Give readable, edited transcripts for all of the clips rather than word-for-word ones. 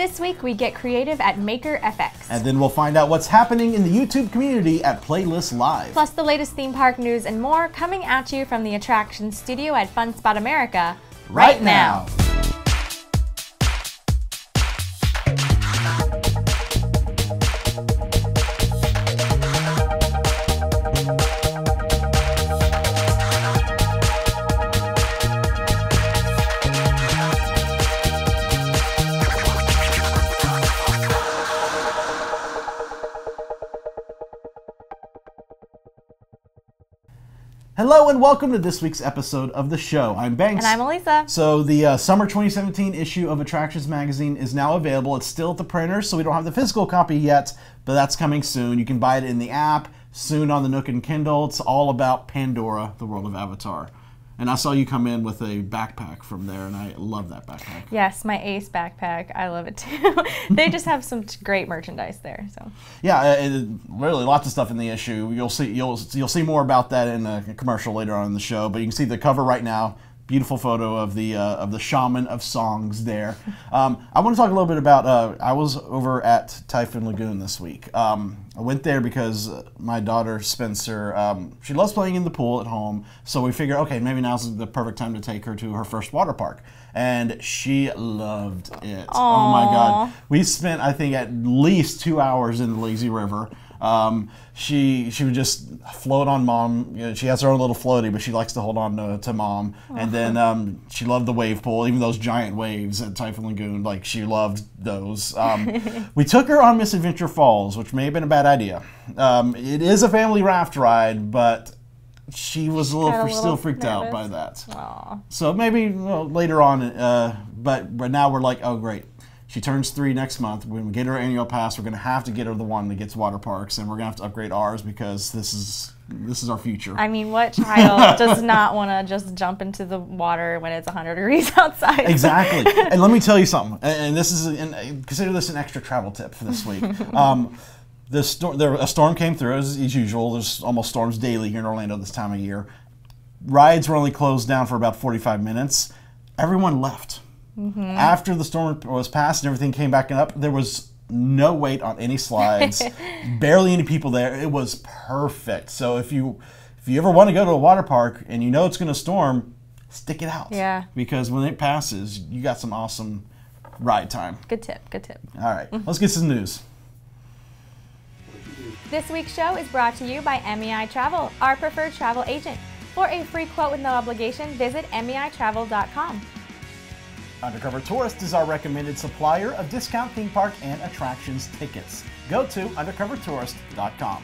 This week we get creative at MakerFX. And then we'll find out what's happening in the YouTube community at Playlist Live. Plus the latest theme park news and more coming at you from the attractions studio at Fun Spot America right now. Hello and welcome to this week's episode of the show. I'm Banks. And I'm Elisa. So the summer 2017 issue of Attractions Magazine is now available. It's still at the printer, so we don't have the physical copy yet, but that's coming soon. You can buy it in the app, soon on the Nook and Kindle. It's all about Pandora, the world of Avatar. And I saw you come in with a backpack from there, and I love that backpack. Yes, my Ace backpack. I love it too. They just have some great merchandise there. So yeah, really lots of stuff in the issue. You'll see more about that in a commercial later on in the show. But you can see the cover right now. Beautiful photo of the shaman of songs there. I want to talk a little bit about. I was over at Typhoon Lagoon this week. I went there because my daughter Spencer, she loves playing in the pool at home. So we figured, okay, maybe now's the perfect time to take her to her first water park, and she loved it. Aww. Oh my God, we spent I think at least 2 hours in the lazy river. She would just float on mom. You know, she has her own little floaty, but she likes to hold on to mom. And then she loved the wave pool, even those giant waves at Typhoon Lagoon. Like, she loved those. We took her on Misadventure Falls, which may have been a bad idea. It is a family raft ride, but she was still freaked out by that. Aww. So maybe later on, but now we're like, oh great. She turns 3 next month. When we get her annual pass, we're going to have to get her the one that gets water parks, and we're going to have to upgrade ours because this is our future. I mean, what child does not want to just jump into the water when it's 100 degrees outside? Exactly. And let me tell you something, and this is consider this an extra travel tip for this week. A storm came through as usual. There's almost storms daily here in Orlando this time of year. Rides were only closed down for about 45 minutes. Everyone left. Mm-hmm. After the storm was past and everything came back up, there was no wait on any slides, barely any people there. It was perfect. So if you ever want to go to a water park and you know it's going to storm, stick it out. Yeah. Because when it passes, you got some awesome ride time. Good tip. Good tip. All right, let's get some news. This week's show is brought to you by MEI Travel, our preferred travel agent. For a free quote with no obligation, visit MEItravel.com. Undercover Tourist is our recommended supplier of discount theme park and attractions tickets. Go to undercovertourist.com.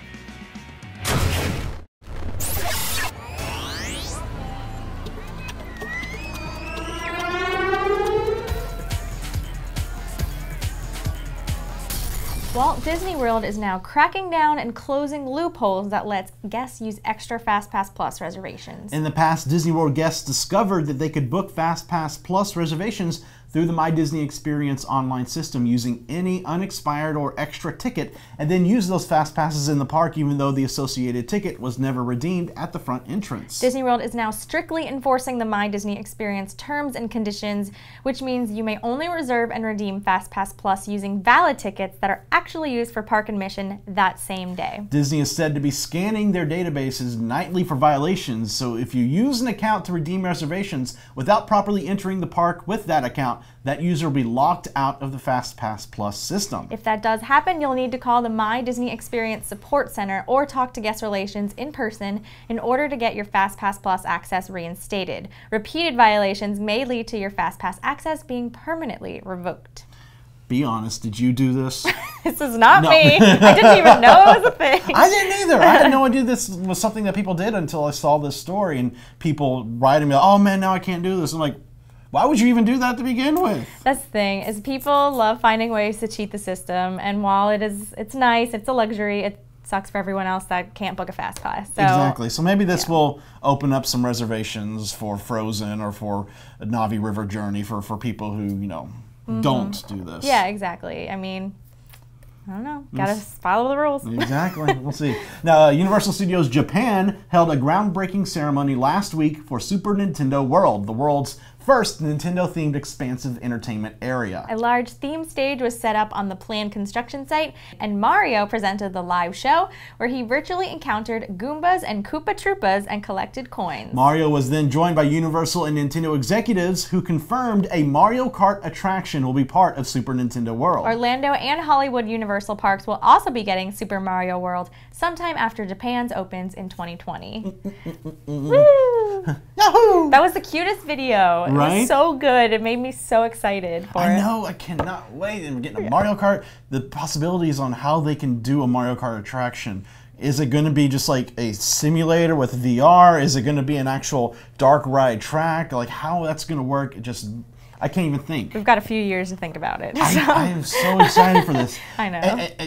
Walt Disney World is now cracking down and closing loopholes that lets guests use extra FastPass Plus reservations. In the past, Disney World guests discovered that they could book FastPass Plus reservations through the My Disney Experience online system using any unexpired or extra ticket, and then use those fast passes in the park even though the associated ticket was never redeemed at the front entrance. Disney World is now strictly enforcing the My Disney Experience terms and conditions, which means you may only reserve and redeem FastPass Plus using valid tickets that are actually used for park admission that same day. Disney is said to be scanning their databases nightly for violations, so if you use an account to redeem reservations without properly entering the park with that account, that user will be locked out of the FastPass Plus system. If that does happen, you'll need to call the My Disney Experience Support Center or talk to Guest Relations in person in order to get your FastPass Plus access reinstated. Repeated violations may lead to your FastPass access being permanently revoked. Be honest, did you do this? This is not me. I didn't even know it was a thing. I didn't either. I had no idea this was something that people did until I saw this story and people writing me, oh man, now I can't do this. I'm like, why would you even do that to begin with? That's the thing, is people love finding ways to cheat the system, and while it's nice, it's a luxury, it sucks for everyone else that can't book a FastPass. So, exactly. So maybe this will open up some reservations for Frozen or for a Navi River Journey for people who, don't do this. Yeah, exactly. I mean, I don't know. Gotta follow the rules. Exactly. We'll see. Now, Universal Studios Japan held a groundbreaking ceremony last week for Super Nintendo World, the world's first Nintendo-themed expansive entertainment area. A large theme stage was set up on the planned construction site, and Mario presented the live show, where he virtually encountered Goombas and Koopa Troopas and collected coins. Mario was then joined by Universal and Nintendo executives who confirmed a Mario Kart attraction will be part of Super Nintendo World. Orlando and Hollywood Universal Parks will also be getting Super Mario World sometime after Japan's opens in 2020. Woo! Yahoo! That was the cutest video. It Right? was so good. It made me so excited for it. I know, I cannot wait. And we're getting a Mario Kart. The possibilities on how they can do a Mario Kart attraction. Is it going to be just like a simulator with VR? Is it going to be an actual dark ride track? Like how that's going to work, I can't even think. We've got a few years to think about it. I am so excited for this. I know.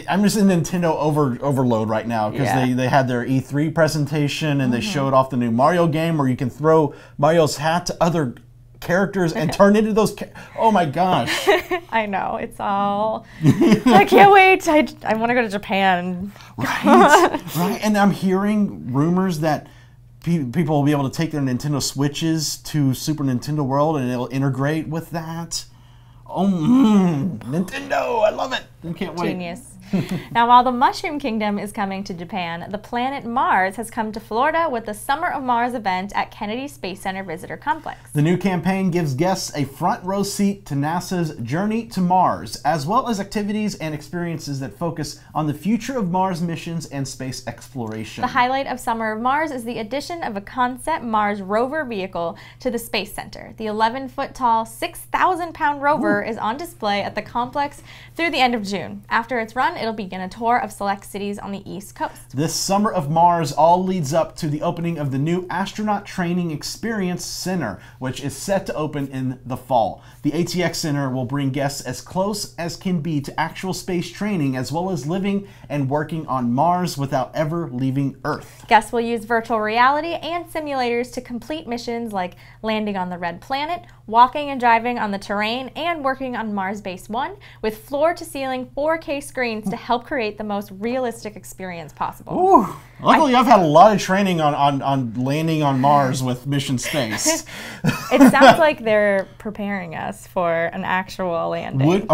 I'm just in Nintendo overload right now because they had their E3 presentation and they showed off the new Mario game where you can throw Mario's hat to other characters and turn into those. Oh my gosh! I know, it's all. I can't wait. I want to go to Japan. Right, right. And I'm hearing rumors that people will be able to take their Nintendo Switches to Super Nintendo World and it'll integrate with that. Oh, Nintendo! I love it. I can't wait. Genius. Now, while the Mushroom Kingdom is coming to Japan, the planet Mars has come to Florida with the Summer of Mars event at Kennedy Space Center Visitor Complex. The new campaign gives guests a front row seat to NASA's journey to Mars, as well as activities and experiences that focus on the future of Mars missions and space exploration. The highlight of Summer of Mars is the addition of a concept Mars Rover vehicle to the Space Center. The 11-foot-tall, 6,000-pound rover is on display at the complex through the end of June. After its run, it'll begin a tour of select cities on the East Coast. This Summer of Mars all leads up to the opening of the new Astronaut Training Experience Center, which is set to open in the fall. The ATX Center will bring guests as close as can be to actual space training, as well as living and working on Mars without ever leaving Earth. Guests will use virtual reality and simulators to complete missions like landing on the Red Planet, walking and driving on the terrain, and working on Mars Base 1 with floor-to-ceiling 4K screens to help create the most realistic experience possible. Ooh, luckily I've had a lot of training on landing on Mars with Mission Space. It sounds like they're preparing us for an actual landing.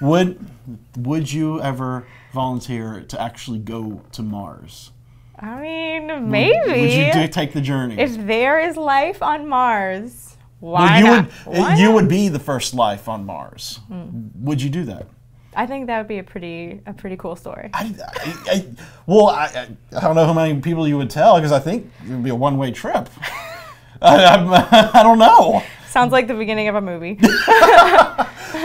Would you ever volunteer to actually go to Mars? I mean, maybe. Would you take the journey? If there is life on Mars, why not? You would be the first life on Mars. Would you do that? I think that would be a pretty cool story. I don't know how many people you would tell because I think it would be a one-way trip. I don't know. Sounds like the beginning of a movie.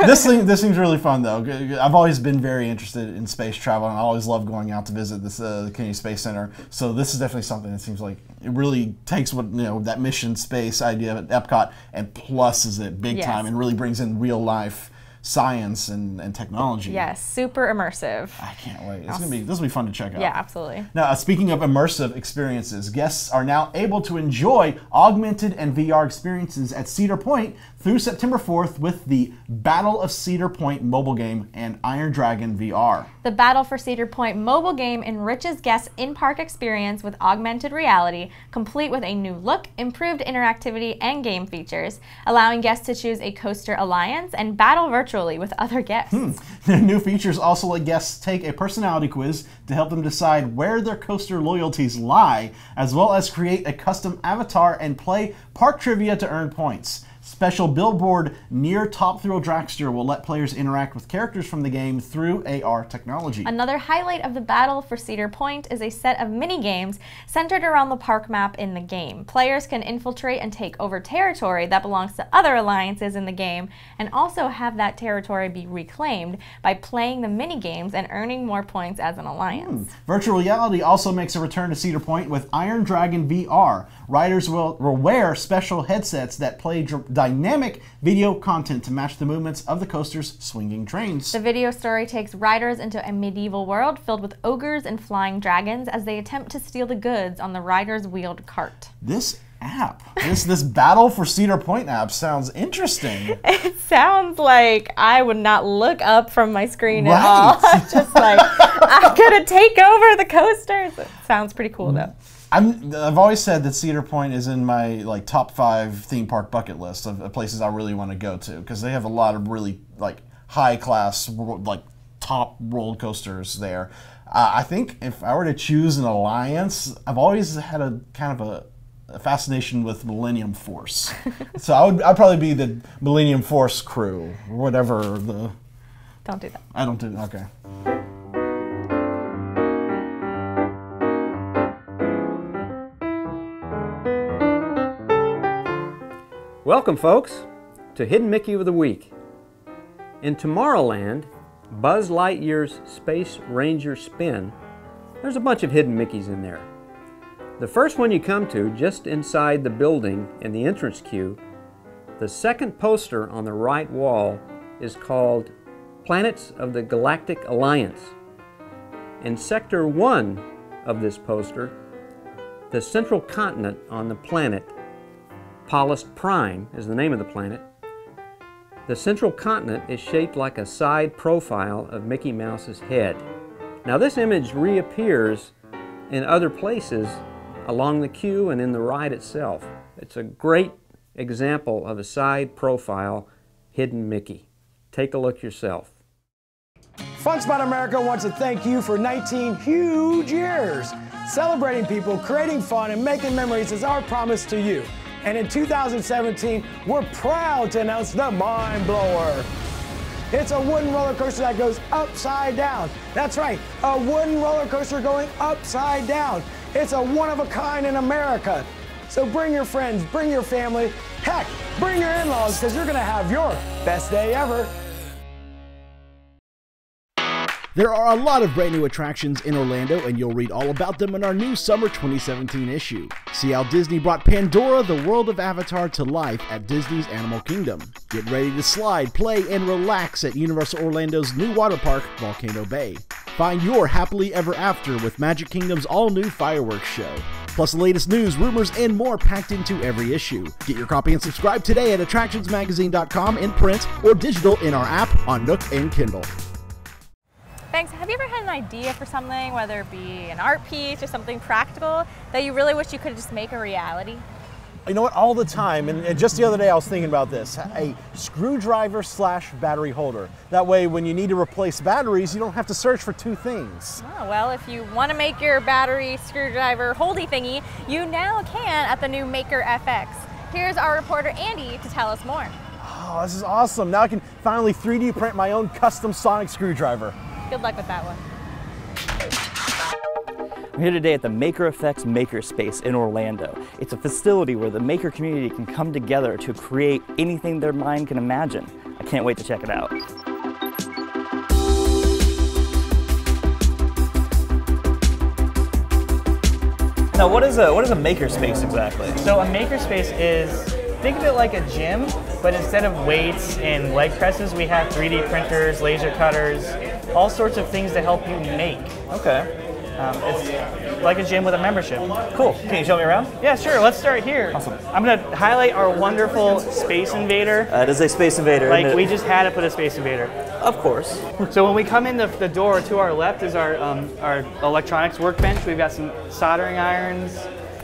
This seems really fun though. I've always been very interested in space travel, and I always love going out to visit this the Kennedy Space Center. So this is definitely something that seems like it really takes what that mission space idea at Epcot and pluses it big time, and really brings in real life science and technology. Yes, super immersive. I can't wait. This will be fun to check out. Yeah, absolutely. Now, speaking of immersive experiences, guests are now able to enjoy augmented and VR experiences at Cedar Point through September 4th with the Battle of Cedar Point mobile game and Iron Dragon VR. The Battle for Cedar Point mobile game enriches guests' in-park experience with augmented reality, complete with a new look, improved interactivity, and game features, allowing guests to choose a coaster alliance and battle virtually with other guests. The new features also let guests take a personality quiz to help them decide where their coaster loyalties lie, as well as create a custom avatar and play park trivia to earn points. Special billboard near Top Thrill Dragster will let players interact with characters from the game through AR technology. Another highlight of the Battle for Cedar Point is a set of mini-games centered around the park map in the game. Players can infiltrate and take over territory that belongs to other alliances in the game, and also have that territory be reclaimed by playing the mini-games and earning more points as an alliance. Virtual reality also makes a return to Cedar Point with Iron Dragon VR. Riders will wear special headsets that play dynamic video content to match the movements of the coaster's swinging trains. The video story takes riders into a medieval world filled with ogres and flying dragons as they attempt to steal the goods on the rider's wheeled cart. This app, this Battle for Cedar Point app sounds interesting. It sounds like I would not look up from my screen at all. Just like, I'm gonna take over the coasters. It sounds pretty cool though. I've always said that Cedar Point is in my like top 5 theme park bucket list of places I really want to go to, because they have a lot of really like high class, like top roller coasters there. I think if I were to choose an alliance, I've always had a kind of a fascination with Millennium Force. So I'd probably be the Millennium Force crew, or whatever the... Don't do that. I don't do that, okay. Welcome, folks, to Hidden Mickey of the Week. In Tomorrowland, Buzz Lightyear's Space Ranger Spin, there's a bunch of hidden Mickeys in there. The first one you come to, just inside the building in the entrance queue, the second poster on the right wall is called Planets of the Galactic Alliance. In Sector 1 of this poster, the central continent on the planet, Polis Prime is the name of the planet. The central continent is shaped like a side profile of Mickey Mouse's head. Now this image reappears in other places along the queue and in the ride itself. It's a great example of a side profile hidden Mickey. Take a look yourself. Fun Spot America wants to thank you for 19 huge years. Celebrating people, creating fun, and making memories is our promise to you. And in 2017, we're proud to announce the Mind Blower. It's a wooden roller coaster that goes upside down. That's right, a wooden roller coaster going upside down. It's a one-of-a-kind in America. So bring your friends, bring your family, heck, bring your in-laws, because you're gonna have your best day ever. There are a lot of brand new attractions in Orlando, and you'll read all about them in our new Summer 2017 issue. See how Disney brought Pandora, the world of Avatar, to life at Disney's Animal Kingdom. Get ready to slide, play, and relax at Universal Orlando's new water park, Volcano Bay. Find your happily ever after with Magic Kingdom's all-new fireworks show. Plus the latest news, rumors, and more packed into every issue. Get your copy and subscribe today at attractionsmagazine.com in print or digital in our app on Nook and Kindle. Thanks. Have you ever had an idea for something, whether it be an art piece or something practical, that you really wish you could just make a reality? You know what, all the time, and just the other day I was thinking about this, a screwdriver / battery holder. That way when you need to replace batteries, you don't have to search for 2 things. Oh, well, if you want to make your battery screwdriver holdy thingy, you now can at the new MakerFX. Here's our reporter Andy to tell us more. Oh, this is awesome. Now I can finally 3D print my own custom sonic screwdriver. Good luck with that one. We're here today at the MakerFX Makerspace in Orlando. It's a facility where the maker community can come together to create anything their mind can imagine. I can't wait to check it out. Now, what is a makerspace exactly? So a makerspace is, think of it like a gym, but instead of weights and leg presses, we have 3D printers, laser cutters, all sorts of things to help you make. Okay. It's like a gym with a membership. Cool. Can you show me around? Yeah, sure. Let's start here. Awesome. I'm going to highlight our wonderful Space Invader. It is a Space Invader. Like, we just had to put a Space Invader. Of course. So when we come in the door, to our left is our electronics workbench. We've got some soldering irons,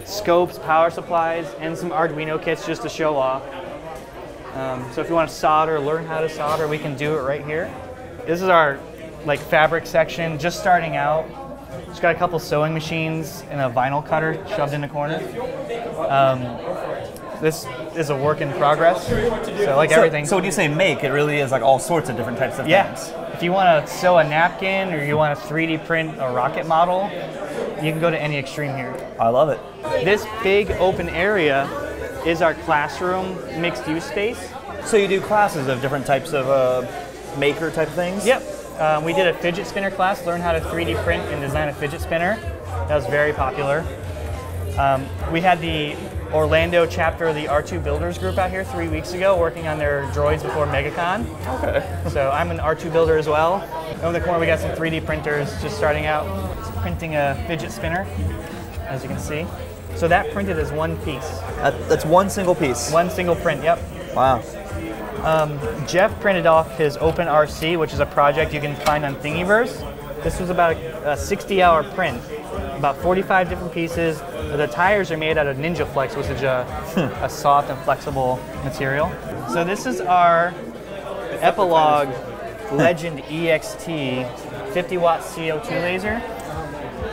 scopes, power supplies, and some Arduino kits just to show off. So if you want to solder, learn how to solder, we can do it right here. This is our fabric section, just starting out. It's got a couple sewing machines and a vinyl cutter shoved in the corner. This is a work in progress. So everything. So when you say make, it really is all sorts of different types of things. If you want to sew a napkin or you want to 3D print a rocket model, you can go to any extreme here. I love it. This big open area is our classroom mixed use space. So you do classes of different types of maker type things? Yep. We did a fidget spinner class, learn how to 3D print and design a fidget spinner. That was very popular. We had the Orlando chapter of the R2 Builders group out here 3 weeks ago working on their droids before MegaCon. Okay. So I'm an R2 builder as well. Over the corner we got some 3D printers just starting out, printing a fidget spinner, as you can see. So that printed as one piece. That's one single piece? One single print, yep. Wow. Jeff printed off his OpenRC, which is a project you can find on Thingiverse. This was about a 60-hour print, about 45 different pieces, The tires are made out of Ninja Flex, which is a soft and flexible material. So this is our Epilogue Legend EXT 50-watt CO2 laser.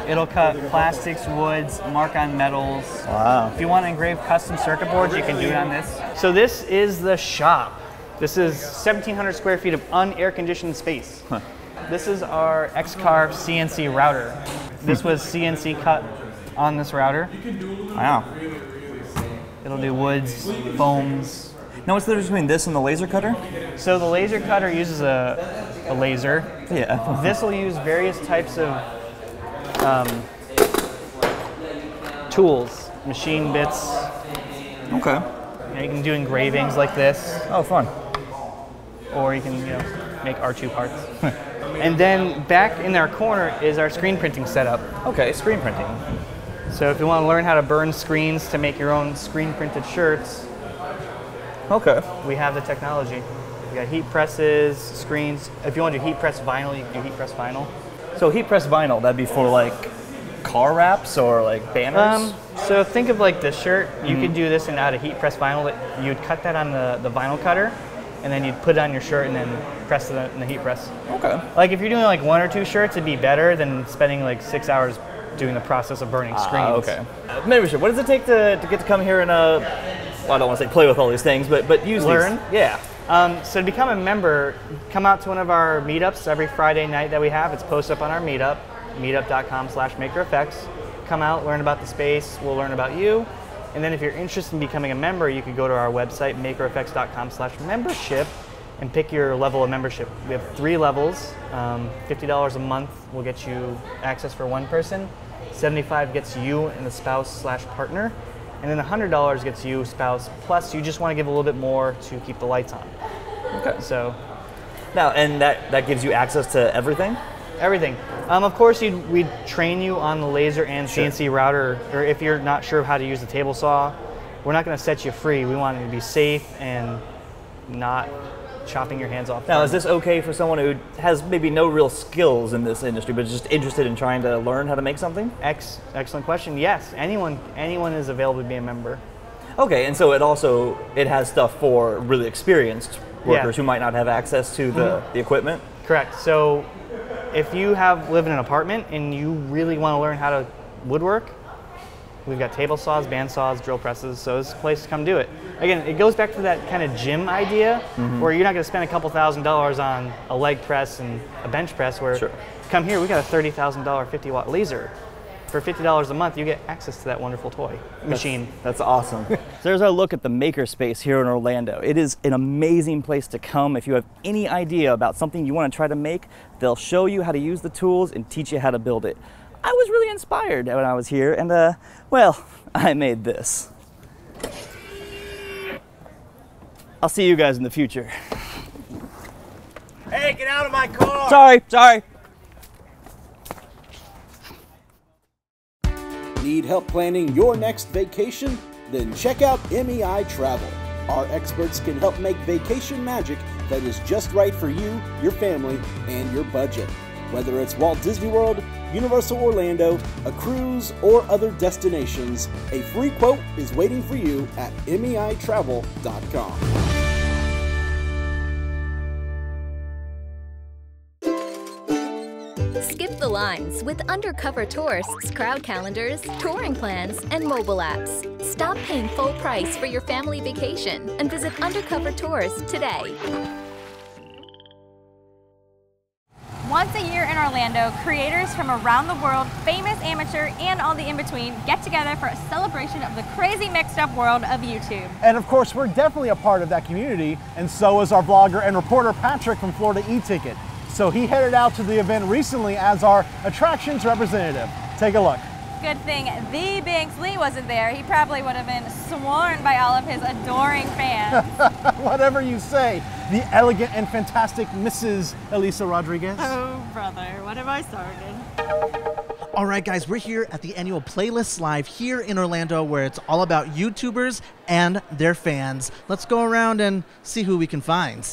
It'll cut plastics, woods, mark on metals. Wow. If you want to engrave custom circuit boards, you can do it on this. So this is the shop. This is 1,700 square feet of unair conditioned space. Huh. This is our X-Carve CNC router. This was CNC cut on this router. Wow. It'll do woods, foams. Now what's the difference between this and the laser cutter? So the laser cutter uses a laser. Yeah. This will use various types of tools, machine bits. Okay. You can do engravings like this. Oh, fun. Or you can, make R2 parts. And then back in our corner is our screen printing setup. Okay, screen printing. So if you want to learn how to burn screens to make your own screen printed shirts, okay, we have the technology. We got heat presses, screens. If you want to do heat press vinyl, you can do heat press vinyl. So heat press vinyl, that'd be for like car wraps or like banners? So think of like this shirt. You could do this out of heat press vinyl. You'd cut that on the vinyl cutter, and then you'd put it on your shirt and then press it in the heat press. Okay. Like if you're doing like 1 or 2 shirts, it'd be better than spending like 6 hours doing the process of burning screens. Okay. Maybe what does it take to get to come here and well, I don't want to say play with all these things, but use learn? these? Yeah. So to become a member, come out to one of our meetups every Friday night that we have. It's posted up on our meetup, meetup.com/MakerFX. Come out, learn about the space. We'll learn about you. And then if you're interested in becoming a member, you could go to our website, MakerFX.com/membership, and pick your level of membership. We have 3 levels. $50 a month will get you access for 1 person. $75 gets you and the spouse/partner. And then $100 gets you, spouse, plus you just want to give a little bit more to keep the lights on. Okay. So now, and that gives you access to everything? Everything. Of course, we'd train you on the laser and CNC router, or if you're not sure how to use the table saw, we're not going to set you free. We want you to be safe and not chopping your hands off. Now, is this okay for someone who has maybe no real skills in this industry, but is just interested in trying to learn how to make something? Excellent question. Yes, anyone is available to be a member. Okay, and so it has stuff for really experienced workers who might not have access to the equipment? Correct. So if you live in an apartment and you really want to learn how to woodwork, we've got table saws, band saws, drill presses, so it's a place to come do it. Again, it goes back to that kind of gym idea where you're not going to spend a couple $1,000s on a leg press and a bench press where, come here, we got a $30,000 50-watt laser. For $50 a month, you get access to that wonderful toy machine. That's awesome. So there's our look at the Makerspace here in Orlando. It is an amazing place to come. If you have any idea about something you want to try to make, they'll show you how to use the tools and teach you how to build it. I was really inspired when I was here, and well, I made this. I'll see you guys in the future. Hey, get out of my car! Sorry. Need help planning your next vacation? Then check out MEI Travel. Our experts can help make vacation magic that is just right for you, your family, and your budget. Whether it's Walt Disney World, Universal Orlando, a cruise, or other destinations, a free quote is waiting for you at MEItravel.com. Skip the lines with undercover tourists, crowd calendars, touring plans, and mobile apps. Stop paying full price for your family vacation and visit Undercover Tours today. Once a year in Orlando, creators from around the world, famous, amateur, and all the in-between get together for a celebration of the crazy mixed-up world of YouTube. And of course, we're definitely a part of that community, and so is our vlogger and reporter Patrick from Florida E-Ticket. So he headed out to the event recently as our attractions representative. Take a look. Good thing the Banks Lee wasn't there. He probably would have been sworn by all of his adoring fans. Whatever you say. The elegant and fantastic Mrs. Elisa Rodriguez. Oh, brother, what have I started? All right, guys, we're here at the annual Playlists Live here in Orlando, where it's all about YouTubers and their fans. Let's go around and see who we can find.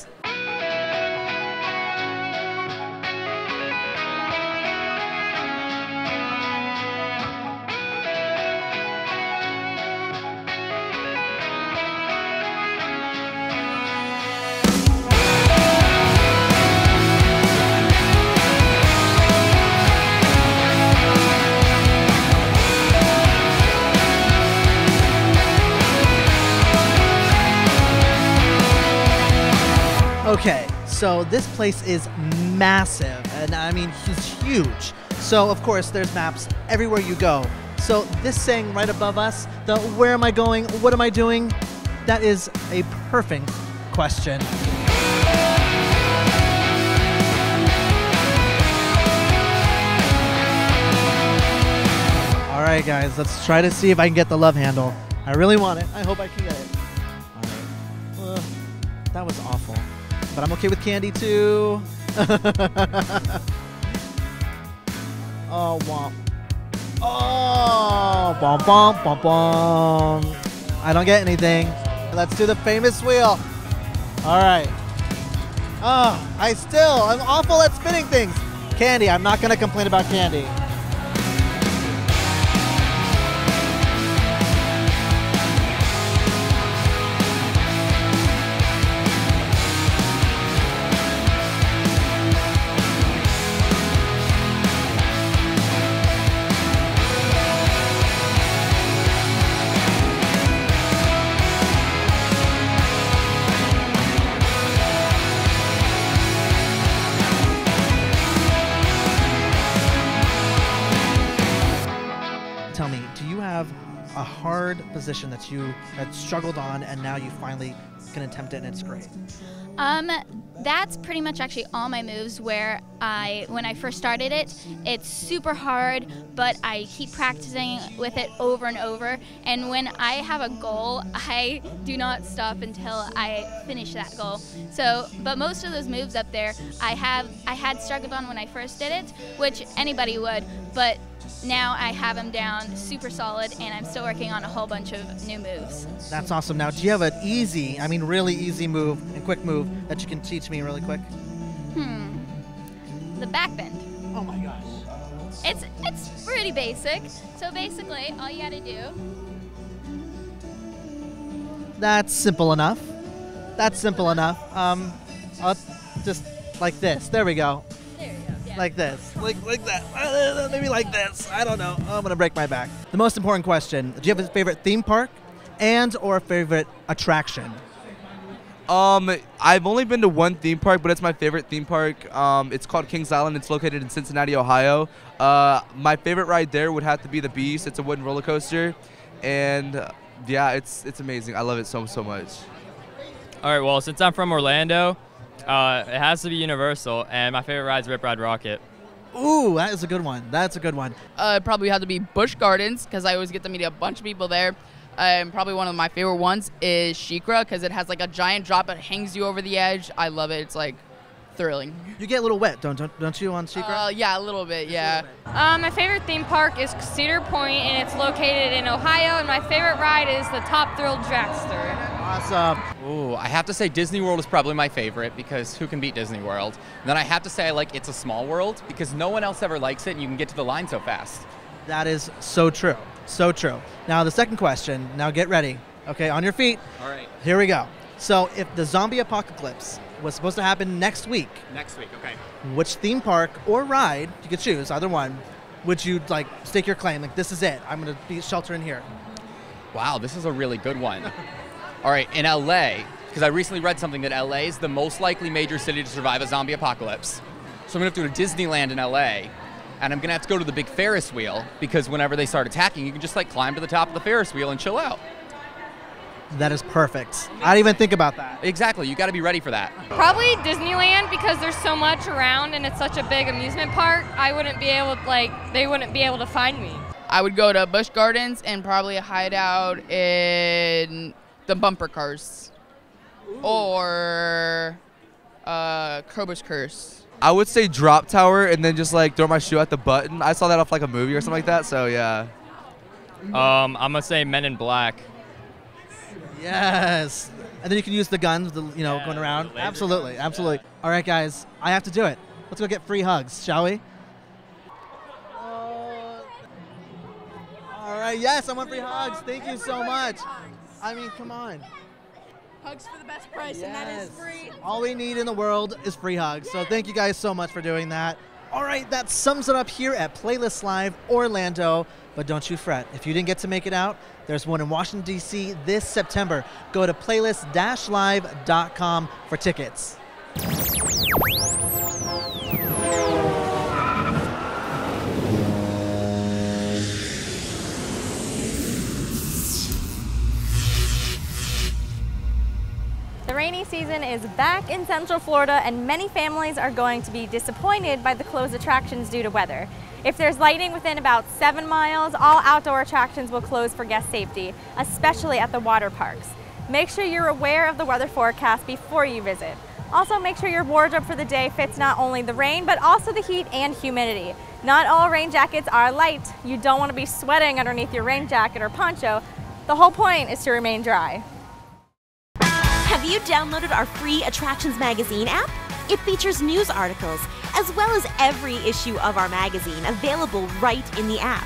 So this place is massive, and I mean, it's huge. So of course, there's maps everywhere you go. So this saying right above us, the where am I going, what am I doing, that is a perfect question. All right, guys, let's try to see if I can get the love handle. I really want it. I hope I can get it. All right. That was awful, but I'm okay with candy too. Oh, womp. Oh, bom, bom, bom, bom. I don't get anything. Let's do the famous wheel. All right. Oh, I'm awful at spinning things. Candy, I'm not gonna complain about candy. Tell me, do you have a hard position that you had struggled on and now you finally can attempt it and it's great? That's pretty much actually all my moves where when I first started it, it's super hard, but I keep practicing with it over and over. And when I have a goal, I do not stop until I finish that goal. So, but most of those moves up there, I had struggled on when I first did it, which anybody would, but now I have them down super solid, and I'm still working on a whole bunch of new moves. That's awesome. Now, do you have an easy, I mean really easy move and quick move that you can teach me really quick? The back bend. Oh my gosh. It's pretty basic. So basically, all you gotta do. That's simple enough. That's simple enough. I'll just like this. There we go. There you go. Yeah. Like this. Like that. Maybe like this. I don't know. I'm gonna break my back. The most important question: do you have a favorite theme park and or a favorite attraction? I've only been to one theme park, but it's my favorite theme park. It's called Kings Island. It's located in Cincinnati, Ohio. My favorite ride there would have to be the Beast. It's a wooden roller coaster, and yeah, it's amazing. I love it so much. All right, well, since I'm from Orlando, it has to be Universal, and my favorite ride is Rip Ride Rocket. Ooh, that is a good one. That's a good one. Probably have to be Busch Gardens, because I always get to meet a bunch of people there. Probably one of my favorite ones is SheiKra, because it has like a giant drop that hangs you over the edge. I love it. It's like thrilling. You get a little wet, don't you, on SheiKra? Yeah, a little bit, yeah. My favorite theme park is Cedar Point, and it's located in Ohio, and my favorite ride is the Top Thrill Dragster. Awesome. Ooh, I have to say Disney World is probably my favorite, because who can beat Disney World? And then I have to say I like It's a Small World, because no one else ever likes it, and you can get to the line so fast. That is so true. So true. Now, the second question. Now, get ready. Okay, on your feet. All right. Here we go. So, if the zombie apocalypse was supposed to happen next week. Next week, okay. Which theme park or ride, you could choose, either one, would you, like, stake your claim? Like, this is it. I'm going to be sheltering here. Wow, this is a really good one. All right, in LA, because I recently read something that LA is the most likely major city to survive a zombie apocalypse. So I'm going to have to go to Disneyland in LA. And I'm going to have to go to the big Ferris wheel, because whenever they start attacking, you can just like climb to the top of the Ferris wheel and chill out. That is perfect. I didn't even think about that. Exactly. You got to be ready for that. Probably Disneyland, because there's so much around and it's such a big amusement park. I wouldn't be able to, they wouldn't be able to find me. I would go to Busch Gardens and probably hide out in the bumper cars. Ooh. Or Krober's Curse. I would say Drop Tower and then just like throw my shoe at the button. I saw that off like a movie or something like that, so yeah. I'm gonna say Men in Black. Yes. And then you can use the guns, going around. Absolutely, absolutely. All right, guys, I have to do it. Let's go get free hugs, shall we? All right, yes, I want free hugs. Thank you so much. I mean, come on. Hugs for the best price, and that is free. All we need in the world is free hugs. So thank you guys so much for doing that. All right, that sums it up here at Playlist Live Orlando. But don't you fret. If you didn't get to make it out, there's one in Washington, D.C. this September. Go to playlist-live.com for tickets. The rainy season is back in Central Florida, and many families are going to be disappointed by the closed attractions due to weather. If there's lightning within about 7 miles, all outdoor attractions will close for guest safety, especially at the water parks. Make sure you're aware of the weather forecast before you visit. Also, make sure your wardrobe for the day fits not only the rain, but also the heat and humidity. Not all rain jackets are light. You don't want to be sweating underneath your rain jacket or poncho. The whole point is to remain dry. Have you downloaded our free Attractions Magazine app? It features news articles, as well as every issue of our magazine available right in the app.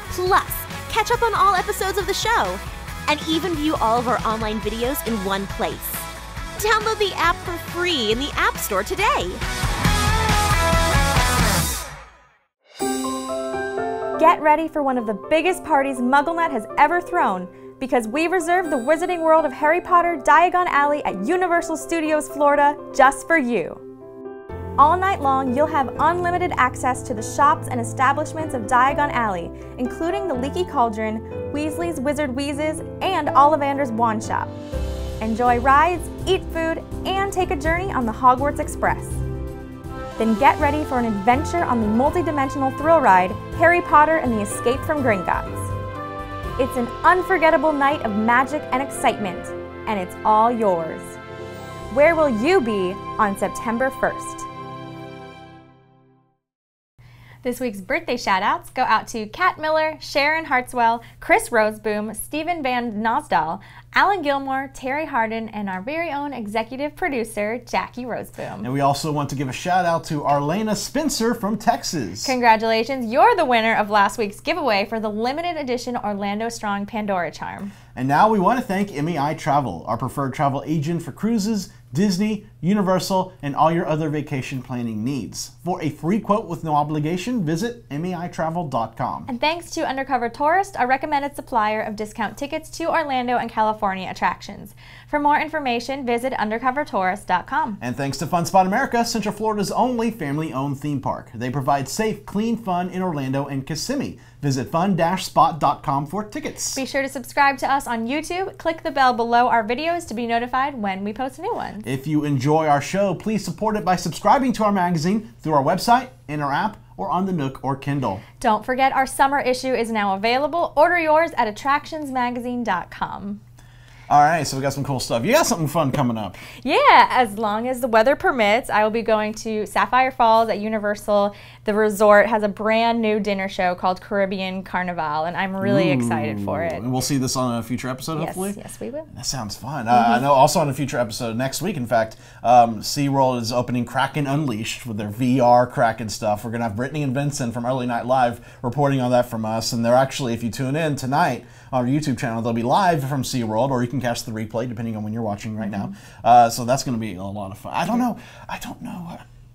Plus, catch up on all episodes of the show, and even view all of our online videos in one place. Download the app for free in the App Store today. Get ready for one of the biggest parties MuggleNet has ever thrown, because we reserved the Wizarding World of Harry Potter Diagon Alley at Universal Studios Florida just for you. All night long, you'll have unlimited access to the shops and establishments of Diagon Alley, including the Leaky Cauldron, Weasley's Wizard Wheezes, and Ollivander's Wand Shop. Enjoy rides, eat food, and take a journey on the Hogwarts Express. Then get ready for an adventure on the multi-dimensional thrill ride, Harry Potter and the Escape from Gringotts. It's an unforgettable night of magic and excitement, and it's all yours. Where will you be on September 1st? This week's birthday shoutouts go out to Kat Miller, Sharon Hartswell, Chris Roseboom, Stephen Van Nosdal, Alan Gilmore, Terry Harden, and our very own executive producer, Jackie Roseboom. And we also want to give a shout out to Arlena Spencer from Texas. Congratulations, you're the winner of last week's giveaway for the limited edition Orlando Strong Pandora Charm. And now we want to thank MEI Travel, our preferred travel agent for cruises, Disney, Universal, and all your other vacation planning needs. For a free quote with no obligation, visit MEItravel.com. And thanks to Undercover Tourist, our recommended supplier of discount tickets to Orlando and California attractions. For more information, visit undercovertourist.com. And thanks to Fun Spot America, Central Florida's only family-owned theme park. They provide safe, clean fun in Orlando and Kissimmee. Visit fun-spot.com for tickets. Be sure to subscribe to us on YouTube. Click the bell below our videos to be notified when we post new ones. If you enjoy our show, please support it by subscribing to our magazine through our website, in our app, or on the Nook or Kindle. Don't forget our summer issue is now available. Order yours at attractionsmagazine.com. All right, so we got some cool stuff. You got something fun coming up. Yeah, as long as the weather permits, I will be going to Sapphire Falls at Universal. The resort has a brand new dinner show called Caribbean Carnival, and I'm really excited for it. And we'll see this on a future episode, hopefully? Yes, we will. That sounds fun. I know also on a future episode next week, in fact, SeaWorld is opening Kraken Unleashed with their VR Kraken stuff. We're going to have Brittany and Vincent from Early Night Live reporting on that from us. And they're actually, if you tune in tonight on our YouTube channel, they'll be live from SeaWorld, or you can catch the replay depending on when you're watching right now. So that's going to be a lot of fun. I don't know.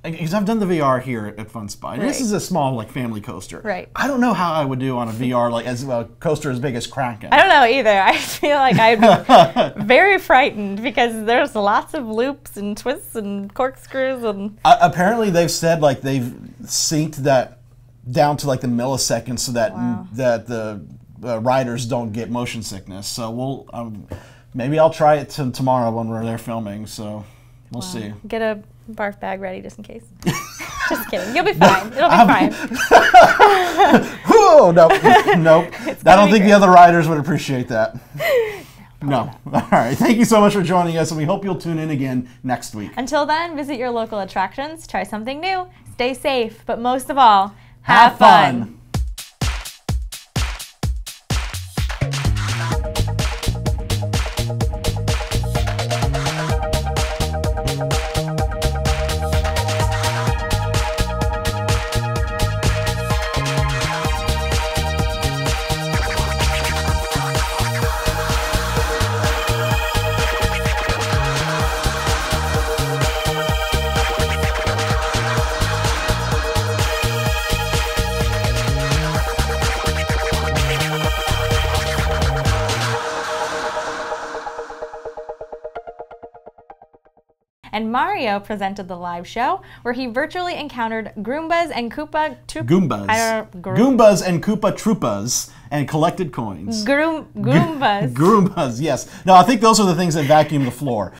Because I've done the VR here at Fun Spot. Right. This is a small, like, family coaster. Right. I don't know how I would do on a VR, like, as a coaster as big as Kraken. I don't know either. I feel like I'd be very frightened because there's lots of loops and twists and corkscrews and. Apparently, they've said like they've synced that down to like the milliseconds so that that the riders don't get motion sickness. So we'll maybe I'll try it tomorrow when we're there filming. So we'll see. Get a barf bag ready just in case. Just kidding. You'll be fine. It'll be fine. Whoa, nope. I don't think the other riders would appreciate that. No. All right. Thank you so much for joining us, and we hope you'll tune in again next week. Until then, visit your local attractions, try something new, stay safe, but most of all, have fun. and Mario presented the live show, where he virtually encountered Goombas and Koopa Goombas. Goombas and Koopa Troopas and collected coins. Goombas. Goombas, yes. No, I think those are the things that vacuum the floor.